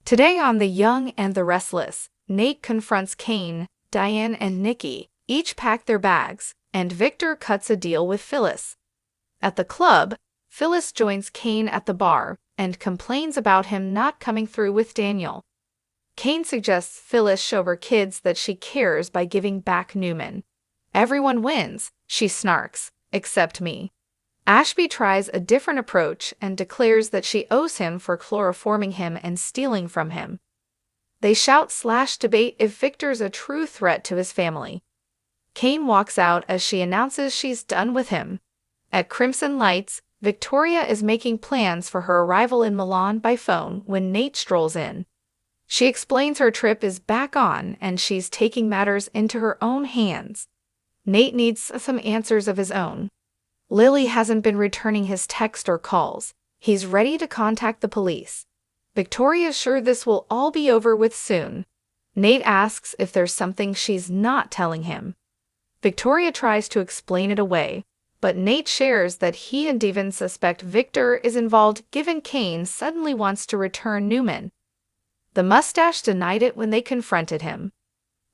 Today on The Young and the Restless, Nate confronts Cain, Diane, and Nikki. Each pack their bags, and Victor cuts a deal with Phyllis. At the club, Phyllis joins Cain at the bar and complains about him not coming through with Daniel. Cain suggests Phyllis show her kids that she cares by giving back Newman. Everyone wins, she snarks, except me. Ashby tries a different approach and declares that she owes him for chloroforming him and stealing from him. They shout/debate if Victor's a true threat to his family. Cain walks out as she announces she's done with him. At Crimson Lights, Victoria is making plans for her arrival in Milan by phone when Nate strolls in. She explains her trip is back on and she's taking matters into her own hands. Nate needs some answers of his own. Lily hasn't been returning his texts or calls. He's ready to contact the police. Victoria's sure this will all be over with soon. Nate asks if there's something she's not telling him. Victoria tries to explain it away, but Nate shares that he and Devon suspect Victor is involved given Cain suddenly wants to return Newman. The mustache denied it when they confronted him.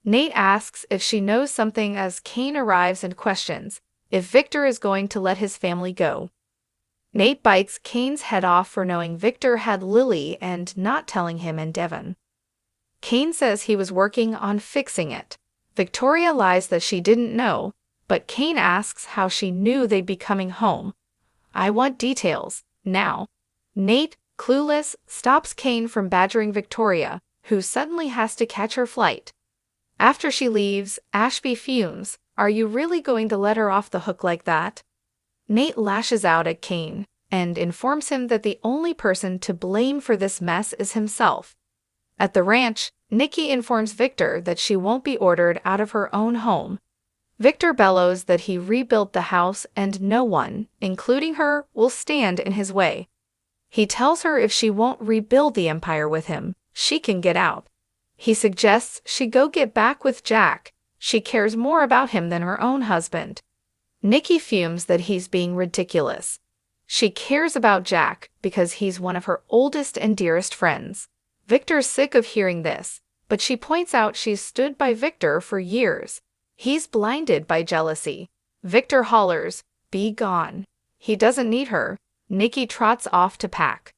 Nate asks if she knows something as Cain arrives and questions if Victor is going to let his family go. Nate bites Cain's head off for knowing Victor had Lily and not telling him and Devon. Cain says he was working on fixing it. Victoria lies that she didn't know, but Cain asks how she knew they'd be coming home. I want details, now. Nate, clueless, stops Cain from badgering Victoria, who suddenly has to catch her flight. After she leaves, Ashby fumes. Are you really going to let her off the hook like that? Nate lashes out at Cain and informs him that the only person to blame for this mess is himself. At the ranch, Nikki informs Victor that she won't be ordered out of her own home. Victor bellows that he rebuilt the house and no one, including her, will stand in his way. He tells her if she won't rebuild the empire with him, she can get out. He suggests she go get back with Jack. She cares more about him than her own husband. Nikki fumes that he's being ridiculous. She cares about Jack because he's one of her oldest and dearest friends. Victor's sick of hearing this, but she points out she's stood by Victor for years. He's blinded by jealousy. Victor hollers, "Be gone." He doesn't need her. Nikki trots off to pack.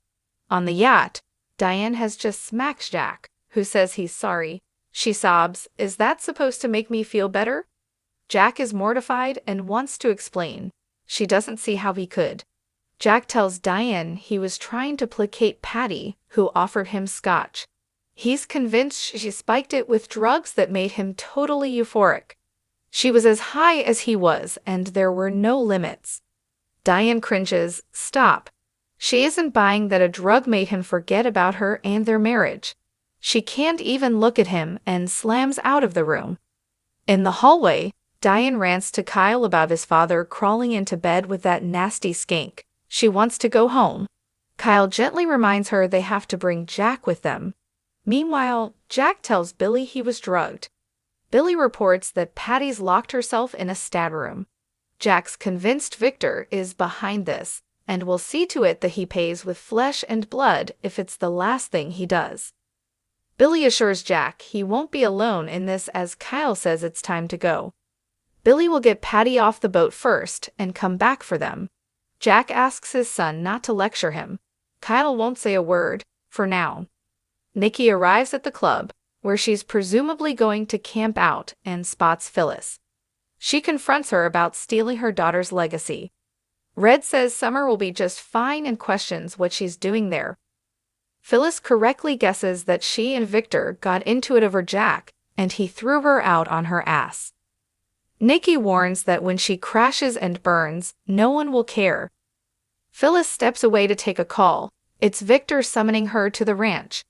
On the yacht, Diane has just smacked Jack, who says he's sorry. She sobs, "Is that supposed to make me feel better?" Jack is mortified and wants to explain. She doesn't see how he could. Jack tells Diane he was trying to placate Patty, who offered him scotch. He's convinced she spiked it with drugs that made him totally euphoric. She was as high as he was, and there were no limits. Diane cringes, "Stop." She isn't buying that a drug made him forget about her and their marriage. She can't even look at him and slams out of the room. In the hallway, Diane rants to Kyle about his father crawling into bed with that nasty skank. She wants to go home. Kyle gently reminds her they have to bring Jack with them. Meanwhile, Jack tells Billy he was drugged. Billy reports that Patty's locked herself in a stat room. Jack's convinced Victor is behind this and will see to it that he pays with flesh and blood if it's the last thing he does. Billy assures Jack he won't be alone in this as Kyle says it's time to go. Billy will get Patty off the boat first and come back for them. Jack asks his son not to lecture him. Kyle won't say a word, for now. Nikki arrives at the club, where she's presumably going to camp out, and spots Phyllis. She confronts her about stealing her daughter's legacy. Red says Summer will be just fine and questions what she's doing there. Phyllis correctly guesses that she and Victor got into it over Jack, and he threw her out on her ass. Nikki warns that when she crashes and burns, no one will care. Phyllis steps away to take a call. It's Victor summoning her to the ranch.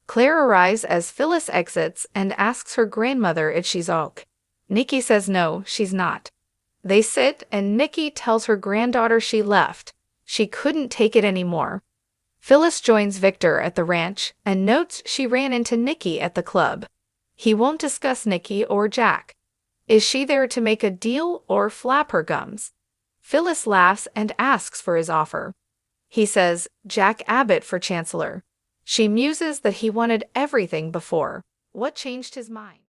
Claire arrives as Phyllis exits and asks her grandmother if she's ok. Nikki says no, she's not. They sit and Nikki tells her granddaughter she left. She couldn't take it anymore. Phyllis joins Victor at the ranch and notes she ran into Nikki at the club. He won't discuss Nikki or Jack. Is she there to make a deal or flap her gums? Phyllis laughs and asks for his offer. He says, Jack Abbott for chancellor. She muses that he wanted everything before. What changed his mind?